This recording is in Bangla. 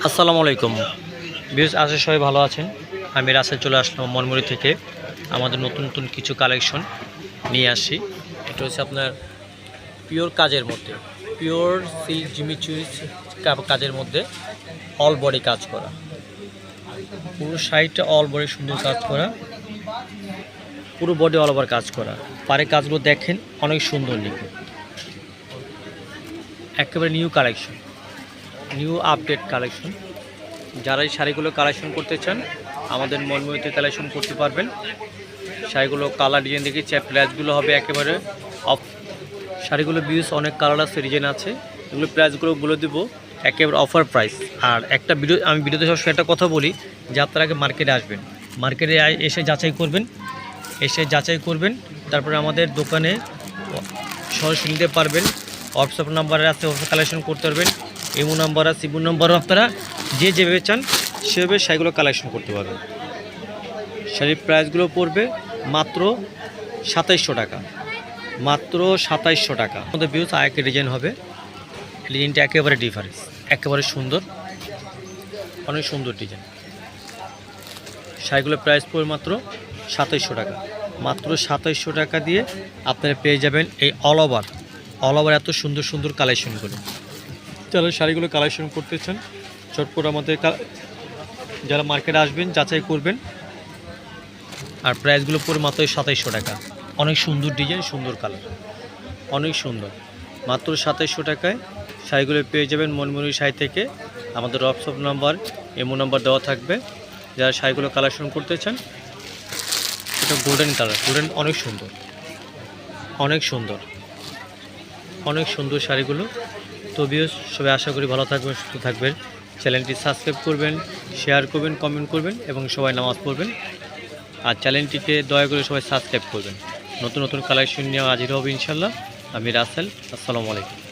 আসসালামু আলাইকুম ভিউয়ার্স, আশা সবাই ভালো আছেন। আমি রাসেল চলে আসলাম মনমুড়ি থেকে। আমাদের নতুন নতুন কিছু কালেকশন নিয়ে আসি। এটা হচ্ছে আপনার পিওর কাজের মধ্যে, পিওর সিল্ক জিমিচুরি কাজের মধ্যে অল বডি কাজ করা, পুরো সাইডটা অল বডি সুন্দর কাজ করা, পুরো বডি অল ওভার কাজ করা। পারে কাজগুলো দেখেন অনেক সুন্দর নিখুঁত, একেবারে new collection, new update collection. যারা এই শাড়িগুলো কালেকশন করতে চান আমাদের মনমুড়িতে কালেকশন করতে পারবেন। শাড়িগুলো কালার ডিজাইন দেখেছি, প্রাইসগুলো হবে একেবারে অফ। শাড়িগুলো ভিউয়ার্স অনেক কালার আছে, ডিজাইন আছে, এগুলো প্রাইসগুলো বলে দেবো একেবারে অফার প্রাইস। আর একটা আমি ভিডিওতে সবসময় একটা কথা বলি যে আপনারা আগে মার্কেটে আসবেন, মার্কেটে এসে যাচাই করবেন, তারপরে আমাদের দোকানে সরাসরি নিতে পারবেন। হোয়াটসঅ্যাপ নাম্বারে আছে, হোয়াটসঅ্যাপ কালেকশন করতে পারবেন। ইমো নাম্বার আছে, ইমো নাম্বারও আপনারা যেভাবে চান সেভাবে শাড়িগুলো কালেকশন করতে পারবেন। শাড়ির প্রাইসগুলো পড়বে মাত্র 2700 টাকা, মাত্র 2700 টাকা। আমাদের ভিউস আরেকটা ডিজাইন হবে, ডিজাইনটা একেবারে ডিফারেন্স, একেবারে সুন্দর, অনেক সুন্দর ডিজাইন। শাড়িগুলোর প্রাইস পড়বে মাত্র 2700 টাকা, মাত্র 2700 টাকা দিয়ে আপনারা পেয়ে যাবেন এই অল ওভার এত সুন্দর সুন্দর কালেকশনগুলো। যারা শাড়িগুলো কালেকশন করতে চান চটপট আমাদের যারা মার্কেটে আসবেন যাচাই করবেন। আর প্রাইসগুলো পড়ে মাত্র 2700 টাকা, অনেক সুন্দর ডিজাইন, সুন্দর কালার, অনেক সুন্দর। মাত্র 2700 টাকায় শাড়িগুলো পেয়ে যাবেন মনমুড়ি শাড়ি থেকে। আমাদের হোয়াটসঅ্যাপ নাম্বার, ইমো নাম্বার দেওয়া থাকবে। যারা শাড়িগুলো কালেকশন করতে চান, এটা গোল্ডেন কালার, গোল্ডেন, অনেক সুন্দর, অনেক সুন্দর, অনেক সুন্দর শাড়িগুলো। তো ভিউয়ার্স সবাই আশা করি ভালো থাকবেন, সুস্থ থাকবেন। চ্যানেলটি সাবস্ক্রাইব করবেন, শেয়ার করবেন, কমেন্ট করবেন এবং সবাই নামাজ পড়বেন। আর চ্যানেলটিকে দয়া করে সবাই সাবস্ক্রাইব করবেন। নতুন নতুন কালেকশন নিয়ে হাজির হবে ইনশাল্লাহ। আমি রাসেল, আসসালামু আলাইকুম।